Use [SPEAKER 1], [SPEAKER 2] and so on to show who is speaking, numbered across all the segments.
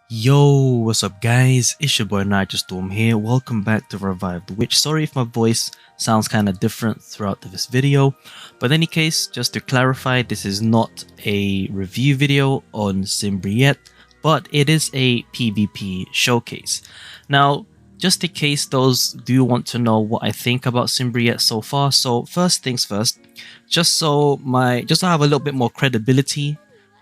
[SPEAKER 1] Yo, what's up guys? It's your boy Nitrostorm here. Welcome back to Revive the Witch. Sorry if my voice sounds kind of different throughout this video. But in any case, just to clarify, this is not a review video on Symbriette, but it is a PvP showcase. Now, just in case those do want to know what I think about Symbriette so far, so first things first, just so I have a little bit more credibility.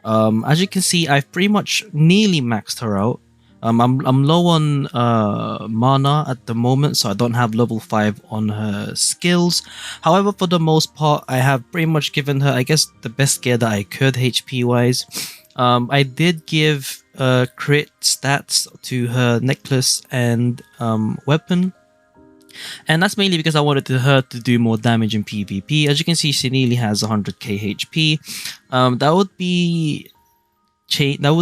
[SPEAKER 1] As you can see, I've pretty much nearly maxed her out. I'm low on mana at the moment, so I don't have level 5 on her skills. However, for the most part, I have pretty much given her, I guess, the best gear that I could HP wise. I did give crit stats to her necklace and weapon. And that's mainly because I wanted her to do more damage in PvP. As you can see, she nearly has 100k HP. That would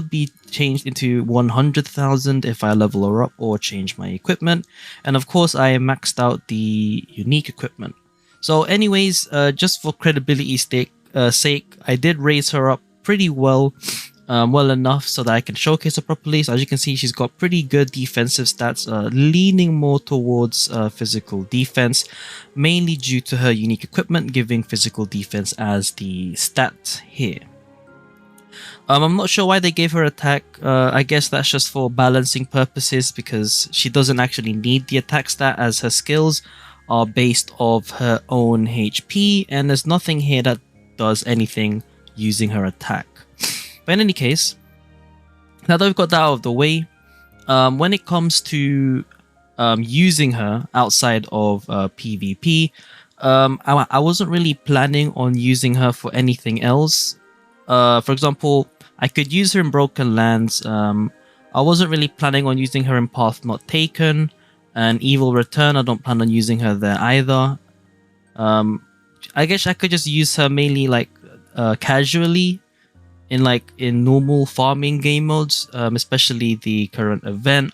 [SPEAKER 1] be changed into 100,000 if I level her up or change my equipment. And of course, I maxed out the unique equipment. So anyways, just for credibility's sake, I did raise her up pretty well. Well enough so that I can showcase her properly. So as you can see, she's got pretty good defensive stats, leaning more towards physical defense, mainly due to her unique equipment giving physical defense as the stat here. I'm not sure why they gave her attack. I guess that's just for balancing purposes because she doesn't actually need the attack stat as her skills are based off her own HP, and there's nothing here that does anything using her attack. But in any case, now that we've got that out of the way, when it comes to using her outside of PvP, I wasn't really planning on using her for anything else. For example, I could use her in Broken Lands. I wasn't really planning on using her in Path Not Taken, and Evil Return. I don't plan on using her there either. I guess I could just use her mainly like casually. In normal farming game modes, especially the current event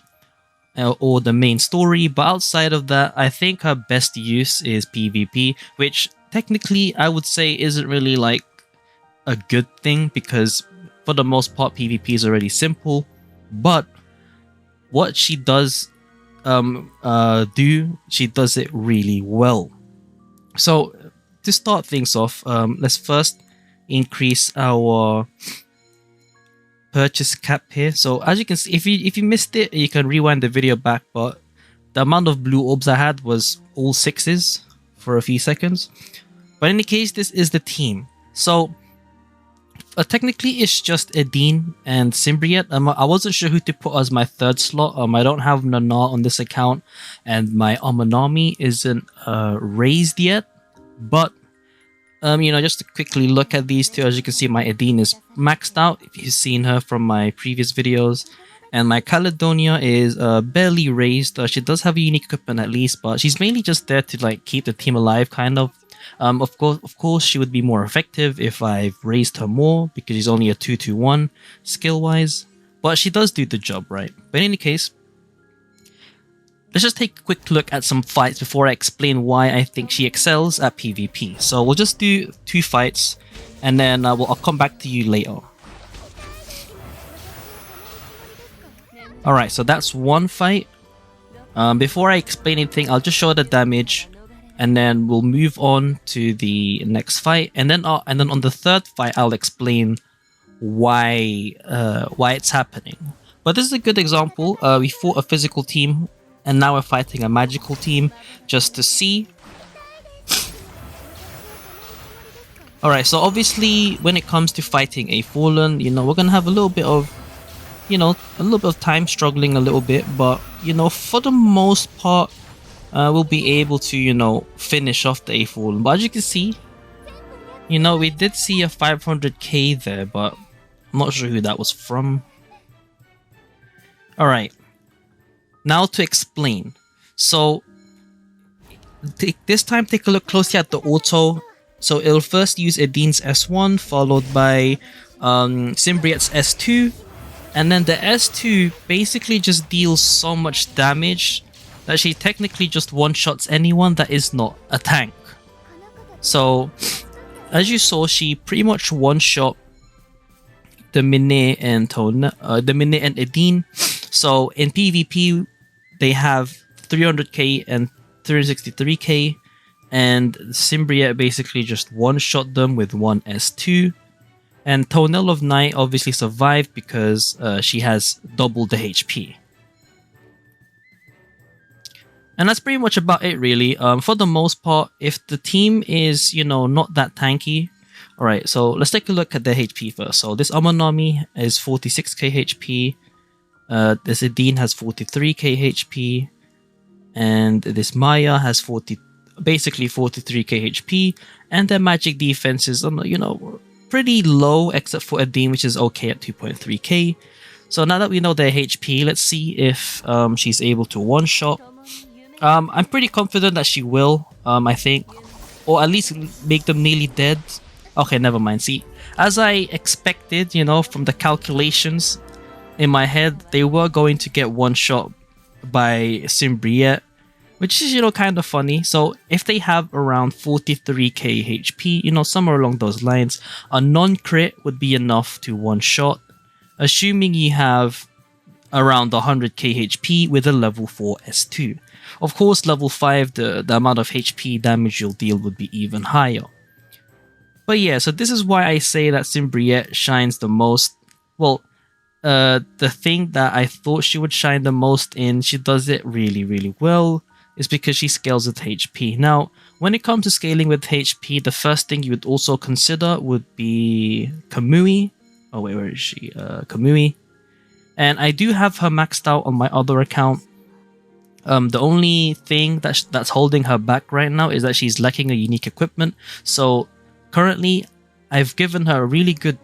[SPEAKER 1] or the main story. But outside of that, I think her best use is PvP, which technically I would say isn't really like a good thing because for the most part PvP is already simple. But what she does she does it really well. So to start things off, let's first increase our purchase cap here. So as you can see, if you missed it, you can rewind the video back, but the amount of blue orbs I had was all 6s for a few seconds. But in any case, this is the team. So technically it's just Edine and Symbriette. I wasn't sure who to put as my third slot. I don't have Nana on this account and my Amanami isn't raised yet, but just to quickly look at these two, as you can see, my Edine is maxed out, if you've seen her from my previous videos. And my Caledonia is barely raised. She does have a unique equipment at least, but she's mainly just there to like keep the team alive, kind of. Of course, she would be more effective if I've raised her more, because she's only a 2-1 skill-wise. But she does do the job, right? But in any case, let's just take a quick look at some fights before I explain why I think she excels at PvP. So we'll just do 2 fights and then I'll come back to you later. Alright, so that's one fight. Before I explain anything, I'll just show the damage and then we'll move on to the next fight. And then on the third fight, I'll explain why it's happening. But this is a good example. We fought a physical team, and now we're fighting a magical team just to see. Alright, so obviously when it comes to fighting a Fallen, we're gonna have a little bit of time struggling a little bit, but for the most part we'll be able to finish off the Fallen. But as you can see, we did see a 500k there, but I'm not sure who that was from. Alright, now to explain. So this time take a look closely at the auto. So it'll first use Edine's S1 followed by Symbriette's S2, and then the S2 basically just deals so much damage that she technically just one-shots anyone that is not a tank. So as you saw, she pretty much one-shot the Minnie and the Minnie and Edine. So in PvP, they have 300k and 363k, and Symbriette basically just one-shot them with one S2. And Tonel of Night obviously survived because she has double the HP. And that's pretty much about it, really. For the most part, if the team is, not that tanky. Alright, so let's take a look at their HP first. So this Amanami is 46k HP. This Edine has 43k HP. And this Maya has basically 43k HP. And their magic defense is, pretty low, except for Edine, which is okay at 2.3k. So now that we know their HP, let's see if she's able to one-shot. I'm pretty confident that she will, I think. Or at least make them nearly dead. Okay, never mind. See, as I expected, from the calculations in my head, they were going to get one-shot by Symbriette, which is, kind of funny. So if they have around 43k HP, somewhere along those lines, a non-crit would be enough to one-shot, assuming you have around 100k HP with a level 4 S2. Of course, level 5, the amount of HP damage you'll deal would be even higher. But yeah, so this is why I say that Symbriette shines the most. Well, the thing that I thought she would shine the most in, she does it really, really well, is because she scales with HP. Now, when it comes to scaling with HP, the first thing you would also consider would be Kamui. Oh wait, where is she? Kamui. And I do have her maxed out on my other account. The only thing that's holding her back right now is that she's lacking a unique equipment. So currently, I've given her really good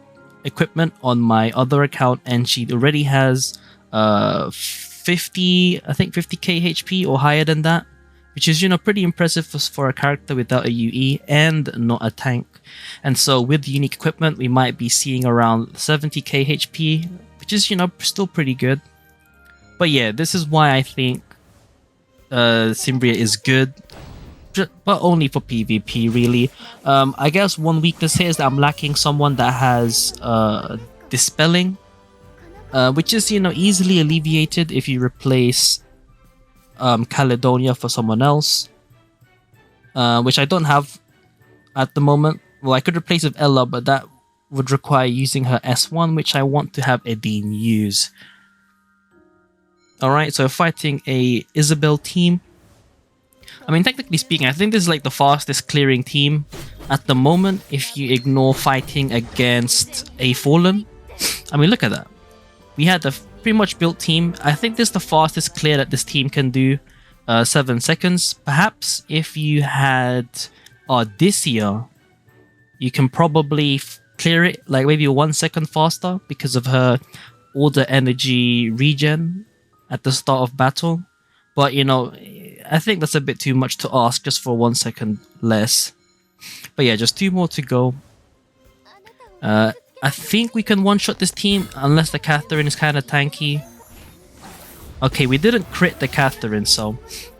[SPEAKER 1] equipment on my other account, and she already has 50k HP or higher than that, which is pretty impressive for a character without a UE and not a tank. And so with unique equipment, we might be seeing around 70k HP, which is still pretty good. But yeah, this is why I think Symbriette is good, but only for PvP, really. I guess one weakness here is that I'm lacking someone that has Dispelling, which is easily alleviated if you replace Caledonia for someone else, which I don't have at the moment. Well, I could replace with Ella, but that would require using her S1, which I want to have Edine use. Alright, so fighting a Isabel team. I mean, technically speaking, I think this is like the fastest clearing team at the moment if you ignore fighting against a Fallen. I mean, look at that. We had a pretty much built team. I think this is the fastest clear that this team can do. 7 seconds. Perhaps if you had Odysseia, you can probably clear it like maybe 1 second faster because of her order energy regen at the start of battle. But I think that's a bit too much to ask just for 1 second less. But yeah, just 2 more to go. I think we can one-shot this team unless the Catherine is kind of tanky. Okay, we didn't crit the Catherine,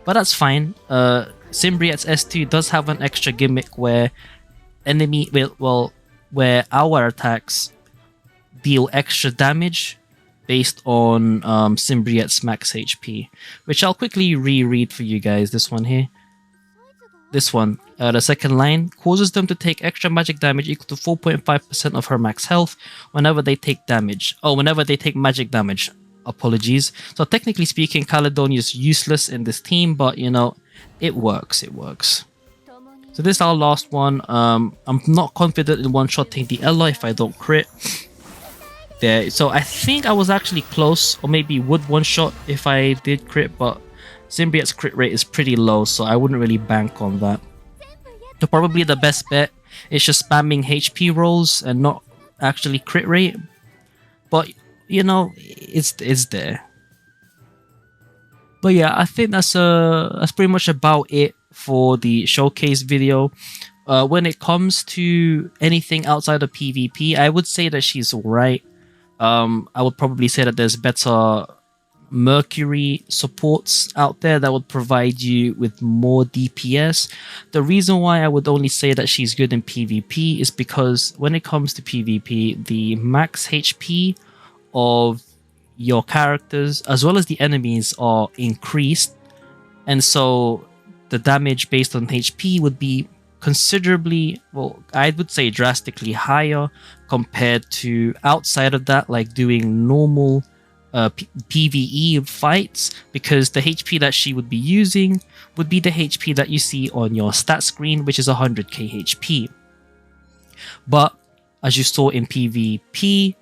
[SPEAKER 1] but that's fine. Symbriette's S2 does have an extra gimmick where where our attacks deal extra damage based on Symbriette's max HP, which I'll quickly reread for you guys. This one here. This one, the second line, causes them to take extra magic damage equal to 4.5% of her max health whenever they take damage. Oh, whenever they take magic damage. Apologies. So technically speaking, Caledonia is useless in this team, but it works. It works. So this is our last one. I'm not confident in one-shotting the Ella if I don't crit. There. So I think I was actually close, or maybe would one-shot if I did crit, but Symbriette's crit rate is pretty low, so I wouldn't really bank on that. So probably the best bet is just spamming HP rolls and not actually crit rate. But it's there. But yeah, I think that's pretty much about it for the showcase video. When it comes to anything outside of PvP, I would say that she's alright. I would probably say that there's better Mercury supports out there that would provide you with more DPS. The reason why I would only say that she's good in PvP is because when it comes to PvP, the max HP of your characters as well as the enemies are increased, and so the damage based on HP would be considerably, well, I would say drastically higher compared to outside of that, like doing normal PvE fights, because the HP that she would be using would be the HP that you see on your stat screen, which is 100k HP. But as you saw in PvP,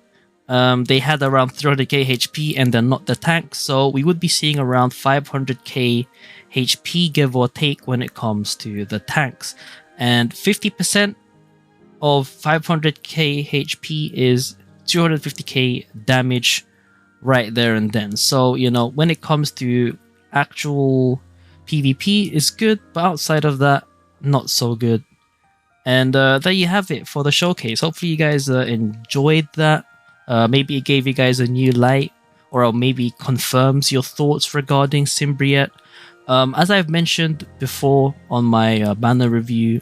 [SPEAKER 1] they had around 300k HP and they're not the tank, so we would be seeing around 500k HP give or take when it comes to the tanks. And 50% of 500k HP is 250k damage right there and then. So, you know, when it comes to actual PvP, it's good, but outside of that, not so good. And there you have it for the showcase. Hopefully you guys enjoyed that. Maybe it gave you guys a new light, or maybe confirms your thoughts regarding Symbriette. As I've mentioned before on my banner review,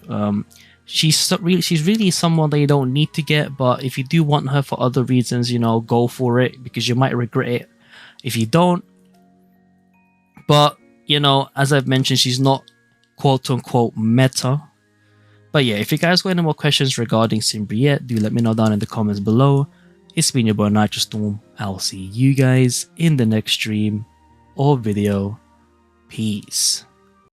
[SPEAKER 1] she's really someone that you don't need to get, but if you do want her for other reasons, you know, go for it, because you might regret it if you don't. But, you know, as I've mentioned, she's not quote-unquote meta. But yeah, if you guys got any more questions regarding Symbriette, do let me know down in the comments below. It's been your boy Nitrostorm. I'll see you guys in the next stream or video. Peace.